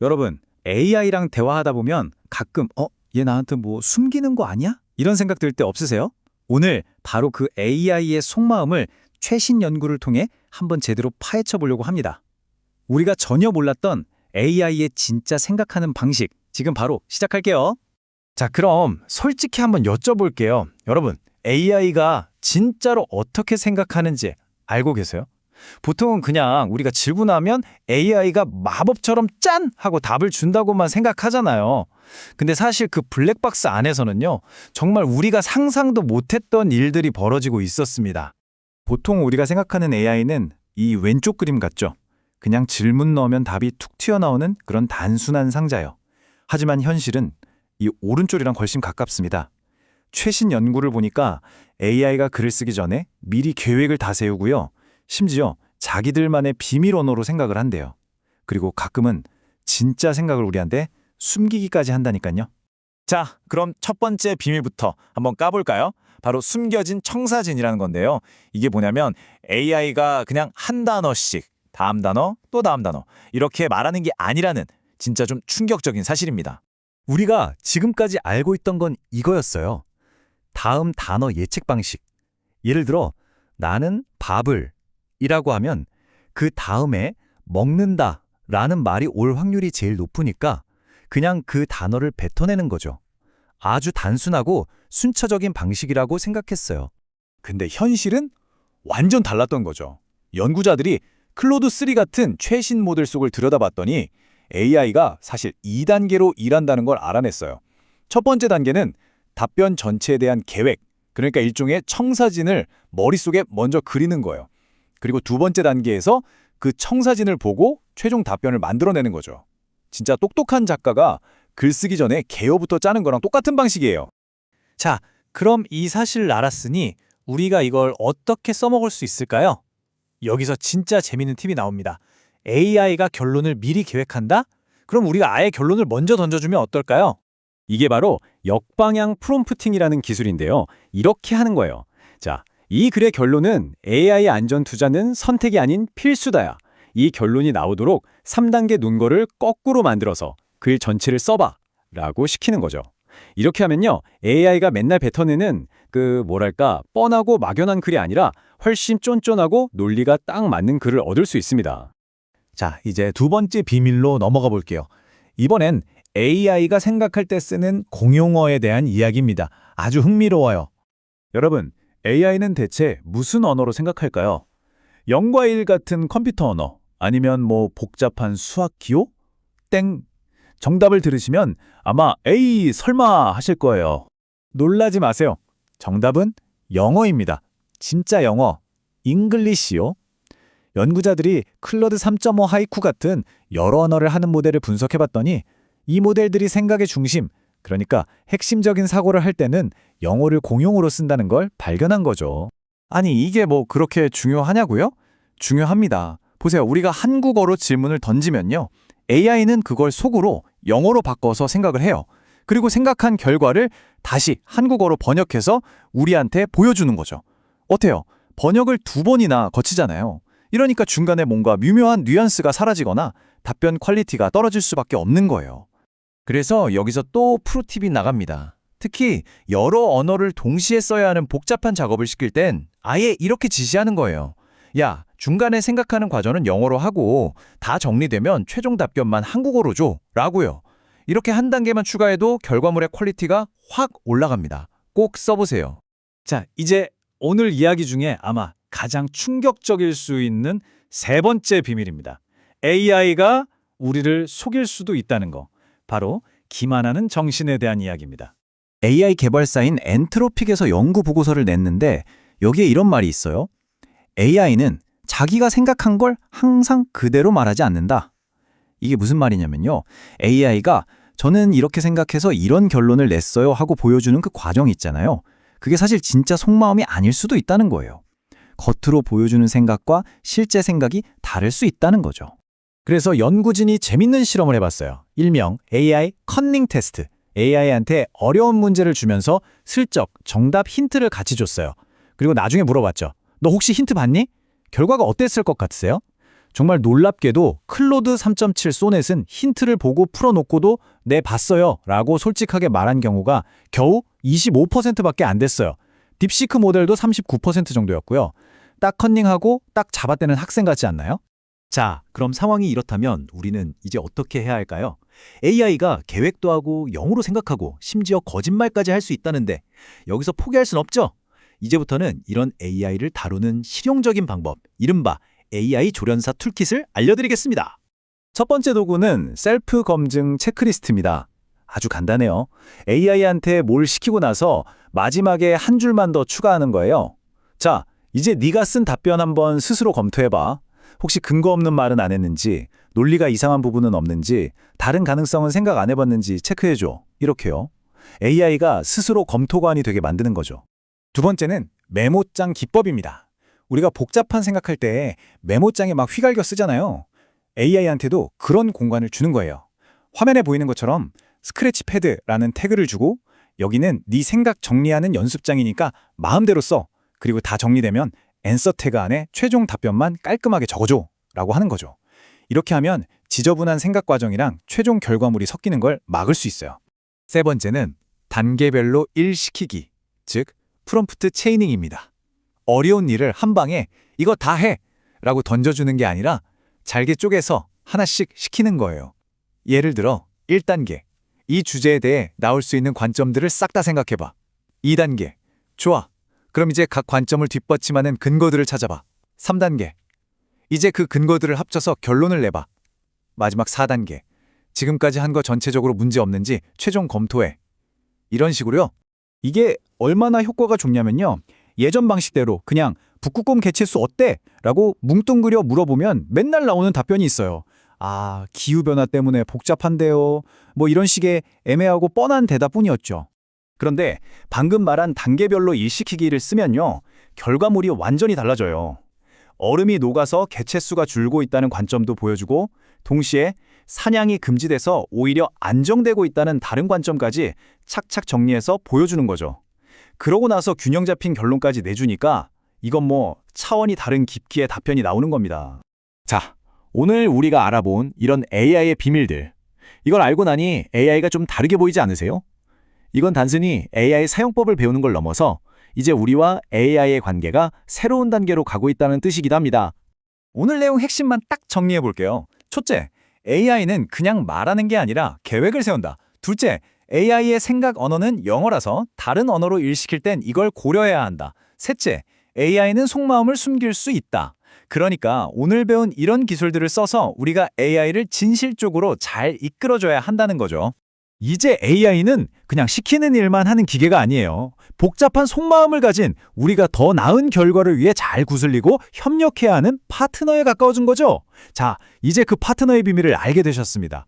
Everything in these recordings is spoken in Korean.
여러분, AI랑 대화하다 보면 가끔 얘 나한테 뭐 숨기는 거 아니야? 이런 생각 들 때 없으세요? 오늘 바로 그 AI의 속마음을 최신 연구를 통해 한번 제대로 파헤쳐 보려고 합니다. 우리가 전혀 몰랐던 AI의 진짜 생각하는 방식, 지금 바로 시작할게요. 자, 그럼 솔직히 한번 여쭤볼게요. 여러분, AI가 진짜로 어떻게 생각하는지 알고 계세요? 보통은 그냥 우리가 질문하면 AI가 마법처럼 짠! 하고 답을 준다고만 생각하잖아요. 근데 사실 그 블랙박스 안에서는요, 정말 우리가 상상도 못했던 일들이 벌어지고 있었습니다. 보통 우리가 생각하는 AI는 이 왼쪽 그림 같죠? 그냥 질문 넣으면 답이 툭 튀어나오는 그런 단순한 상자요. 하지만 현실은 이 오른쪽이랑 훨씬 가깝습니다. 최신 연구를 보니까 AI가 글을 쓰기 전에 미리 계획을 다 세우고요. 심지어 자기들만의 비밀 언어로 생각을 한대요. 그리고 가끔은 진짜 생각을 우리한테 숨기기까지 한다니까요. 자, 그럼 첫 번째 비밀부터 한번 까볼까요? 바로 숨겨진 청사진이라는 건데요. 이게 뭐냐면 AI가 그냥 한 단어씩 다음 단어 또 다음 단어 이렇게 말하는 게 아니라는 진짜 좀 충격적인 사실입니다. 우리가 지금까지 알고 있던 건 이거였어요. 다음 단어 예측 방식. 예를 들어 나는 밥을 이라고 하면 그 다음에 먹는다 라는 말이 올 확률이 제일 높으니까 그냥 그 단어를 뱉어내는 거죠. 아주 단순하고 순차적인 방식이라고 생각했어요. 근데 현실은 완전 달랐던 거죠. 연구자들이 클로드3 같은 최신 모델 속을 들여다봤더니 AI가 사실 2단계로 일한다는 걸 알아냈어요. 첫 번째 단계는 답변 전체에 대한 계획, 그러니까 일종의 청사진을 머릿속에 먼저 그리는 거예요. 그리고 두 번째 단계에서 그 청사진을 보고 최종 답변을 만들어내는 거죠. 진짜 똑똑한 작가가 글 쓰기 전에 개요부터 짜는 거랑 똑같은 방식이에요. 자, 그럼 이 사실을 알았으니 우리가 이걸 어떻게 써먹을 수 있을까요? 여기서 진짜 재밌는 팁이 나옵니다. AI가 결론을 미리 계획한다? 그럼 우리가 아예 결론을 먼저 던져주면 어떨까요? 이게 바로 역방향 프롬프팅이라는 기술인데요. 이렇게 하는 거예요. 자, 이 글의 결론은 AI 안전 투자는 선택이 아닌 필수다야. 이 결론이 나오도록 3단계 논거를 거꾸로 만들어서 글 전체를 써봐 라고 시키는 거죠. 이렇게 하면요, AI가 맨날 뱉어내는 뻔하고 막연한 글이 아니라 훨씬 쫀쫀하고 논리가 딱 맞는 글을 얻을 수 있습니다. 자, 이제 두 번째 비밀로 넘어가 볼게요. 이번엔 AI가 생각할 때 쓰는 공용어에 대한 이야기입니다. 아주 흥미로워요. 여러분, AI는 대체 무슨 언어로 생각할까요? 0과 1 같은 컴퓨터 언어, 아니면 뭐 복잡한 수학 기호? 땡! 정답을 들으시면 아마 에이 설마 하실 거예요. 놀라지 마세요. 정답은 영어입니다. 진짜 영어, 잉글리시요. 연구자들이 클로드 3.5 하이쿠 같은 여러 언어를 하는 모델을 분석해봤더니 이 모델들이 생각의 중심, 그러니까 핵심적인 사고를 할 때는 영어를 공용으로 쓴다는 걸 발견한 거죠. 아니, 이게 뭐 그렇게 중요하냐고요? 중요합니다. 보세요. 우리가 한국어로 질문을 던지면요, AI는 그걸 속으로 영어로 바꿔서 생각을 해요. 그리고 생각한 결과를 다시 한국어로 번역해서 우리한테 보여주는 거죠. 어때요? 번역을 2번이나 거치잖아요. 이러니까 중간에 뭔가 미묘한 뉘앙스가 사라지거나 답변 퀄리티가 떨어질 수밖에 없는 거예요. 그래서 여기서 또 프로팁이 나갑니다. 특히 여러 언어를 동시에 써야 하는 복잡한 작업을 시킬 땐 아예 이렇게 지시하는 거예요. 야, 중간에 생각하는 과정은 영어로 하고 다 정리되면 최종 답변만 한국어로 줘 라고요. 이렇게 한 단계만 추가해도 결과물의 퀄리티가 확 올라갑니다. 꼭 써보세요. 자, 이제 오늘 이야기 중에 아마 가장 충격적일 수 있는 세 번째 비밀입니다. AI가 우리를 속일 수도 있다는 거. 바로 기만하는 정신에 대한 이야기입니다. AI 개발사인 엔트로픽에서 연구 보고서를 냈는데 여기에 이런 말이 있어요. AI는 자기가 생각한 걸 항상 그대로 말하지 않는다. 이게 무슨 말이냐면요. AI가 저는 이렇게 생각해서 이런 결론을 냈어요 하고 보여주는 그 과정이 있잖아요. 그게 사실 진짜 속마음이 아닐 수도 있다는 거예요. 겉으로 보여주는 생각과 실제 생각이 다를 수 있다는 거죠. 그래서 연구진이 재밌는 실험을 해봤어요. 일명 AI 컨닝 테스트. AI한테 어려운 문제를 주면서 슬쩍 정답 힌트를 같이 줬어요. 그리고 나중에 물어봤죠. 너 혹시 힌트 봤니? 결과가 어땠을 것 같으세요? 정말 놀랍게도 클로드 3.7 소넷은 힌트를 보고 풀어놓고도 네, 봤어요 라고 솔직하게 말한 경우가 겨우 25%밖에 안 됐어요. 딥시크 모델도 39% 정도였고요. 딱 컨닝하고 딱 잡아떼는 학생 같지 않나요? 자, 그럼 상황이 이렇다면 우리는 이제 어떻게 해야 할까요? AI가 계획도 하고 영어로 생각하고 심지어 거짓말까지 할 수 있다는데 여기서 포기할 순 없죠? 이제부터는 이런 AI를 다루는 실용적인 방법, 이른바 AI 조련사 툴킷을 알려드리겠습니다. 첫 번째 도구는 셀프 검증 체크리스트입니다. 아주 간단해요. AI한테 뭘 시키고 나서 마지막에 한 줄만 더 추가하는 거예요. 자, 이제 네가 쓴 답변 한번 스스로 검토해봐. 혹시 근거 없는 말은 안 했는지, 논리가 이상한 부분은 없는지, 다른 가능성은 생각 안 해봤는지 체크해줘. 이렇게요. AI가 스스로 검토관이 되게 만드는 거죠. 두 번째는 메모장 기법입니다. 우리가 복잡한 생각할 때 메모장에 막 휘갈겨 쓰잖아요. AI한테도 그런 공간을 주는 거예요. 화면에 보이는 것처럼 스크래치 패드라는 태그를 주고 여기는 네 생각 정리하는 연습장이니까 마음대로 써. 그리고 다 정리되면 앤서 태그 안에 최종 답변만 깔끔하게 적어줘 라고 하는 거죠. 이렇게 하면 지저분한 생각 과정이랑 최종 결과물이 섞이는 걸 막을 수 있어요. 세 번째는 단계별로 일시키기, 즉 프롬프트 체이닝입니다. 어려운 일을 한 방에 이거 다 해! 라고 던져주는 게 아니라 잘게 쪼개서 하나씩 시키는 거예요. 예를 들어 1단계, 이 주제에 대해 나올 수 있는 관점들을 싹 다 생각해봐. 2단계, 좋아. 그럼 이제 각 관점을 뒷받침하는 근거들을 찾아봐. 3단계, 이제 그 근거들을 합쳐서 결론을 내봐. 마지막 4단계, 지금까지 한 거 전체적으로 문제 없는지 최종 검토해. 이런 식으로요. 이게 얼마나 효과가 좋냐면요. 예전 방식대로 그냥 북극곰 개체수 어때? 라고 뭉뚱그려 물어보면 맨날 나오는 답변이 있어요. 아, 기후변화 때문에 복잡한데요. 뭐 이런 식의 애매하고 뻔한 대답뿐이었죠. 그런데 방금 말한 단계별로 일시키기를 쓰면요. 결과물이 완전히 달라져요. 얼음이 녹아서 개체수가 줄고 있다는 관점도 보여주고 동시에 사냥이 금지돼서 오히려 안정되고 있다는 다른 관점까지 착착 정리해서 보여주는 거죠. 그러고 나서 균형 잡힌 결론까지 내주니까 이건 뭐 차원이 다른 깊이의 답변이 나오는 겁니다. 자, 오늘 우리가 알아본 이런 AI의 비밀들. 이걸 알고 나니 AI가 좀 다르게 보이지 않으세요? 이건 단순히 AI 사용법을 배우는 걸 넘어서 이제 우리와 AI의 관계가 새로운 단계로 가고 있다는 뜻이기도 합니다. 오늘 내용 핵심만 딱 정리해 볼게요. 첫째, AI는 그냥 말하는 게 아니라 계획을 세운다. 둘째, AI의 생각 언어는 영어라서 다른 언어로 일시킬 땐 이걸 고려해야 한다. 셋째, AI는 속마음을 숨길 수 있다. 그러니까 오늘 배운 이런 기술들을 써서 우리가 AI를 진실적으로 잘 이끌어줘야 한다는 거죠. 이제 AI는 그냥 시키는 일만 하는 기계가 아니에요. 복잡한 속마음을 가진 우리가 더 나은 결과를 위해 잘 구슬리고 협력해야 하는 파트너에 가까워진 거죠. 자, 이제 그 파트너의 비밀을 알게 되셨습니다.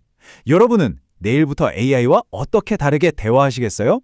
여러분은 내일부터 AI와 어떻게 다르게 대화하시겠어요?